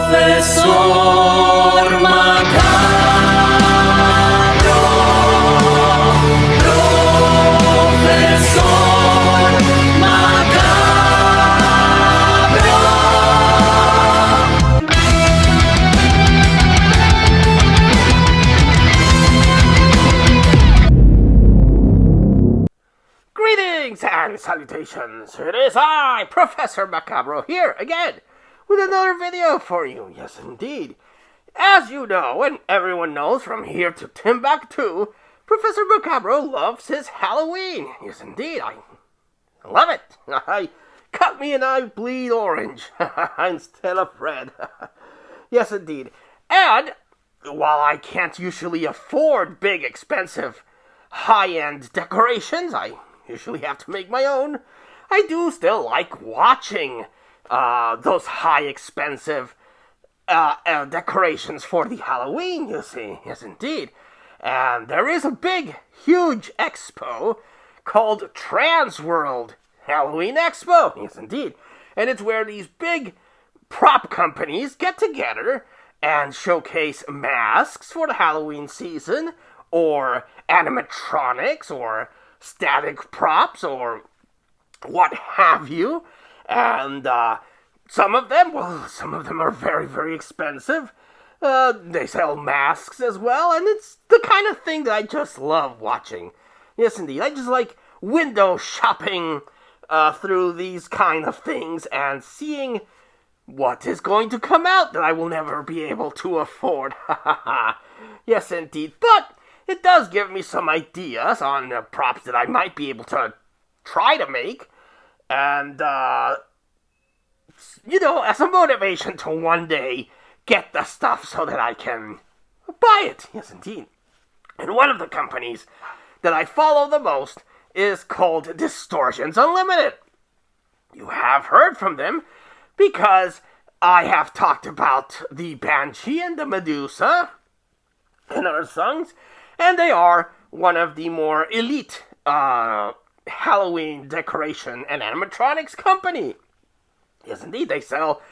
Profesor Macabro, Profesor Macabro. Greetings and salutations. It is I, Professor Macabro, here again with another video for you. Yes, indeed. As you know, and everyone knows from here to Timbuktu, Professor Macabro loves his Halloween. Yes, indeed. I love it. Cut me and I bleed orange instead of red. Yes, indeed. And while I can't usually afford big, expensive, high-end decorations, I usually have to make my own. I do still like watching those high, expensive decorations for the Halloween, you see. Yes, indeed. And there is a big, huge expo called Transworld Halloween Expo. Yes, indeed. And it's where these big prop companies get together and showcase masks for the Halloween season, or animatronics, or static props, or what have you. And some of them are very, very expensive. They sell masks as well, and it's the kind of thing that I just love watching. Yes, indeed. I just like window shopping through these kind of things and seeing what is going to come out that I will never be able to afford. Yes, indeed. But it does give me some ideas on props that I might be able to try to make. And, as a motivation to one day get the stuff so that I can buy it. Yes, indeed. And one of the companies that I follow the most is called Distortions Unlimited. You have heard from them because I have talked about the Banshee and the Medusa and other songs, and they are one of the more elite Halloween decoration and animatronics company. Yes, indeed, they sell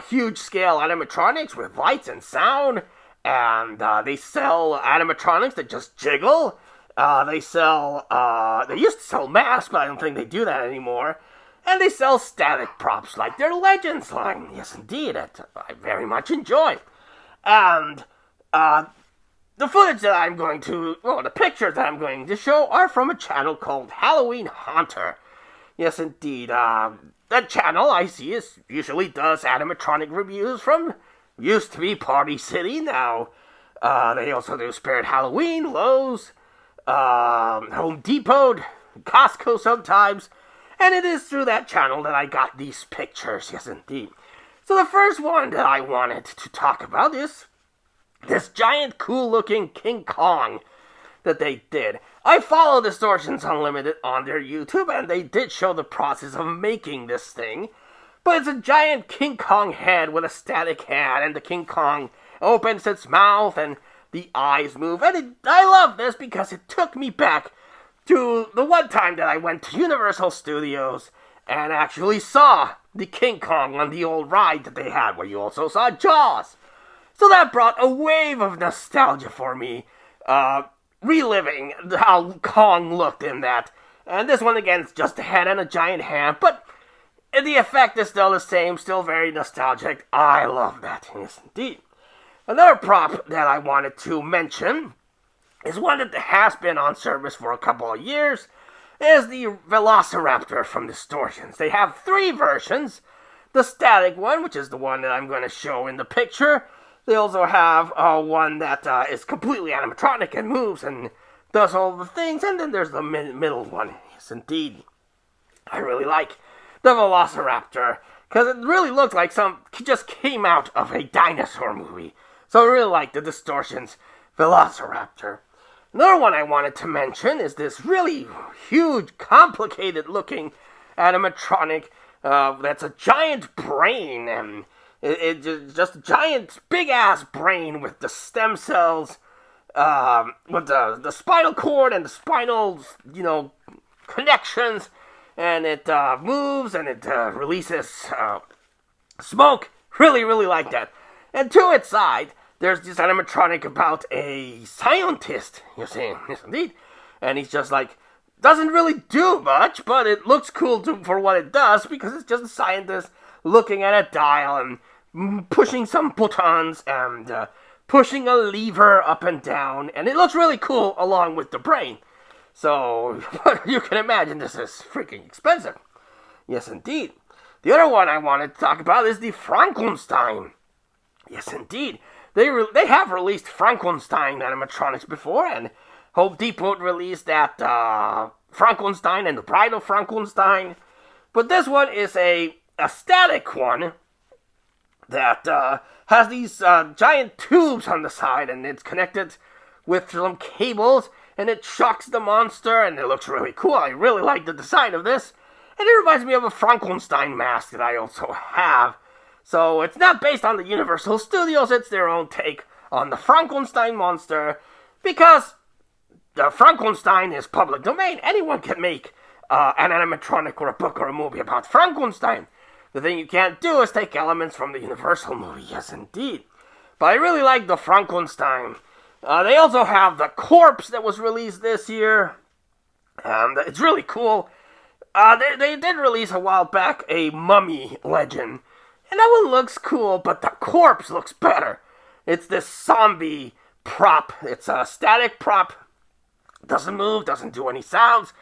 huge-scale animatronics with lights and sound, and they sell animatronics that just jiggle. They used to sell masks, but I don't think they do that anymore. And they sell static props like their Legends line. Yes, indeed, that I very much enjoy. And the footage that the pictures that I'm going to show are from a channel called Halloween Haunter. Yes, indeed. That channel I see usually does animatronic reviews from used to be Party City. Now, they also do Spirit Halloween, Lowe's, Home Depot, Costco sometimes. And it is through that channel that I got these pictures. Yes, indeed. So the first one that I wanted to talk about is this giant, cool-looking King Kong that they did. I follow Distortions Unlimited on their YouTube, and they did show the process of making this thing. But it's a giant King Kong head with a static hand, and the King Kong opens its mouth, and the eyes move. And I love this because it took me back to the one time that I went to Universal Studios and actually saw the King Kong on the old ride that they had, where you also saw Jaws. So that brought a wave of nostalgia for me, reliving how Kong looked in that. And this one, again, is just a head and a giant hand, but the effect is still the same, still very nostalgic. I love that, yes, indeed. Another prop that I wanted to mention is one that has been on service for a couple of years, is the Velociraptor from Distortions. They have 3 versions. The static one, which is the one that I'm going to show in the picture. They also have one that is completely animatronic and moves and does all the things. And then there's the middle one. Yes, indeed. I really like the Velociraptor, because it really looked like just came out of a dinosaur movie. So I really like the Distortions Velociraptor. Another one I wanted to mention is this really huge, complicated-looking animatronic that's a giant brain, and it's just a giant, big-ass brain with the stem cells, with the spinal cord and the spinal, connections, and it moves, and it releases smoke Really, really like that. And to its side, there's this animatronic about a scientist, you see, yes indeed. And he's just like, doesn't really do much, but it looks cool for what it does, because it's just a scientist looking at a dial and pushing some buttons and pushing a lever up and down, and it looks really cool along with the brain. So, you can imagine this is freaking expensive. Yes, indeed. The other one I wanted to talk about is the Frankenstein. Yes, indeed. They have released Frankenstein animatronics before, and Home Depot released that Frankenstein and the Bride of Frankenstein. But this one is a static one that has these giant tubes on the side, and it's connected with some cables, and it shocks the monster, and it looks really cool. I really like the design of this, and it reminds me of a Frankenstein mask that I also have. So it's not based on the Universal Studios, it's their own take on the Frankenstein monster, because the Frankenstein is public domain. Anyone can make an animatronic or a book or a movie about Frankenstein. The thing you can't do is take elements from the Universal movie, yes indeed. But I really like the Frankenstein. They also have the Corpse that was released this year, and it's really cool. They did release a while back a Mummy Legend, and that one looks cool, but the Corpse looks better. It's this zombie prop. It's a static prop. Doesn't move, doesn't do any sounds.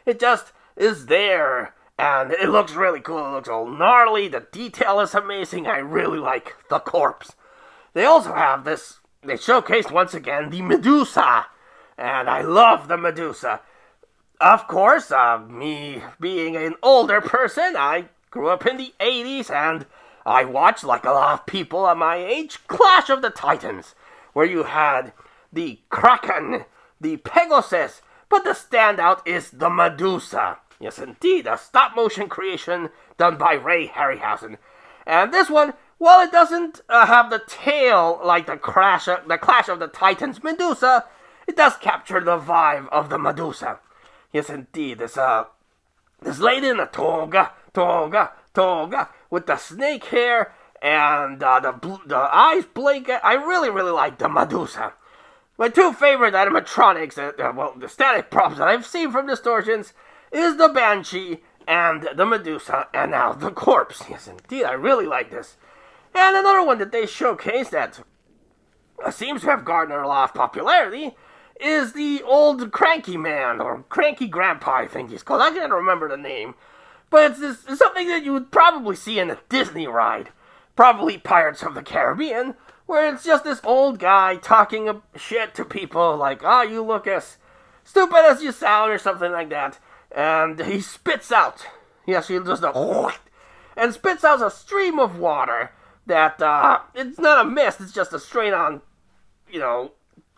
It just is there, and it looks really cool. It looks all gnarly. The detail is amazing. I really like the Corpse. They also have this. They showcased once again the Medusa, and I love the Medusa. Of course, me being an older person, I grew up in the 80s, and I watched, like a lot of people at my age, Clash of the Titans, where you had the Kraken, the Pegasus, but the standout is the Medusa. Yes, indeed, a stop-motion creation done by Ray Harryhausen. And this one, while it doesn't have the tail like the Clash of the Titans Medusa, it does capture the vibe of the Medusa. Yes, indeed, this lady in a toga, with the snake hair and the eyes blink. I really, really like the Medusa. My two favorite animatronics, the static props that I've seen from Distortions, is the Banshee and the Medusa, and now the Corpse. Yes, indeed, I really like this. And another one that they showcased that seems to have garnered a lot of popularity is the old Cranky Man, or Cranky Grandpa, I think he's called. I can't remember the name. But it's something that you would probably see in a Disney ride. Probably Pirates of the Caribbean, where it's just this old guy talking shit to people like, oh, you look as stupid as you sound, or something like that. And he spits out. Yes, he just and spits out a stream of water that, it's not a mist, it's just a straight on,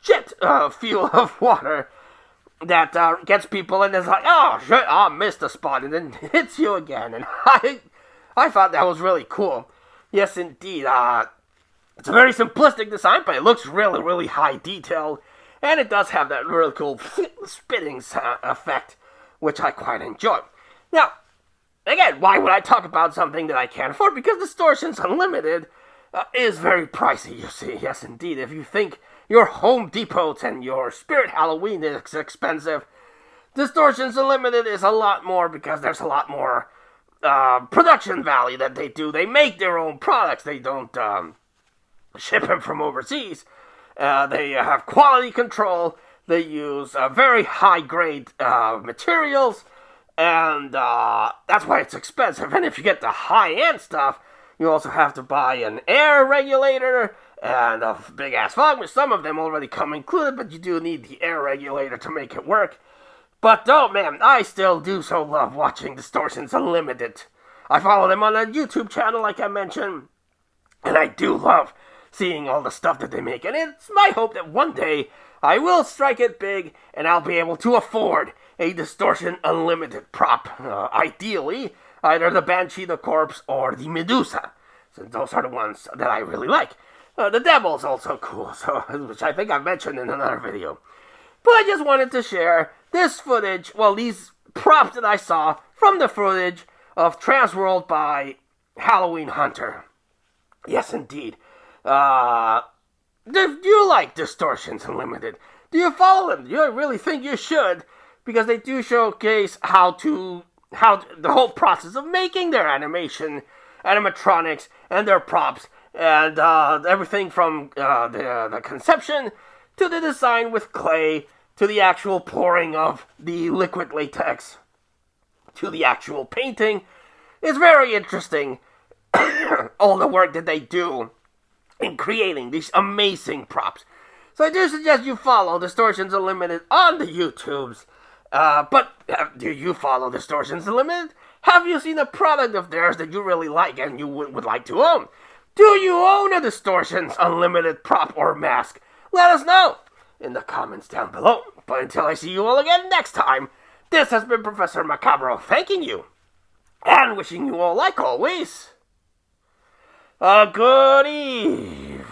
jet fuel of water that gets people, and it's like, oh, shit, I missed a spot, and then hits you again. And I thought that was really cool. Yes, indeed. It's a very simplistic design, but it looks really, really high detail, and it does have that really cool spitting effect, which I quite enjoy. Now, again, why would I talk about something that I can't afford? Because Distortions Unlimited is very pricey, you see. Yes, indeed. If you think your Home Depot and your Spirit Halloween is expensive, Distortions Unlimited is a lot more, because there's a lot more production value that they do. They make their own products. They don't ship them from overseas. They have quality control. They use very high-grade materials, and that's why it's expensive. And if you get the high-end stuff, you also have to buy an air regulator and a big-ass fog, which some of them already come included, but you do need the air regulator to make it work. But, oh man, I still do so love watching Distortions Unlimited. I follow them on a YouTube channel, like I mentioned, and I do love seeing all the stuff that they make. And it's my hope that one day I will strike it big, and I'll be able to afford a Distortion Unlimited prop. Ideally, either the Banshee, the Corpse, or the Medusa, since those are the ones that I really like. The Devil's also cool, which I think I mentioned in another video. But I just wanted to share this footage, these props that I saw from the footage of Transworld by Halloween Hunter. Yes, indeed. Do you like Distortions Unlimited? Do you follow them? Do you really think you should? Because they do showcase how the whole process of making their animatronics, and their props, and everything from the conception to the design with clay to the actual pouring of the liquid latex to the actual painting. It's very interesting. All the work that they do in creating these amazing props. So I do suggest you follow Distortions Unlimited on the YouTubes. But do you follow Distortions Unlimited? Have you seen a product of theirs that you really like and you would like to own? Do you own a Distortions Unlimited prop or mask? Let us know in the comments down below. But until I see you all again next time, this has been Professor Macabro thanking you and wishing you all, like always, a good eve.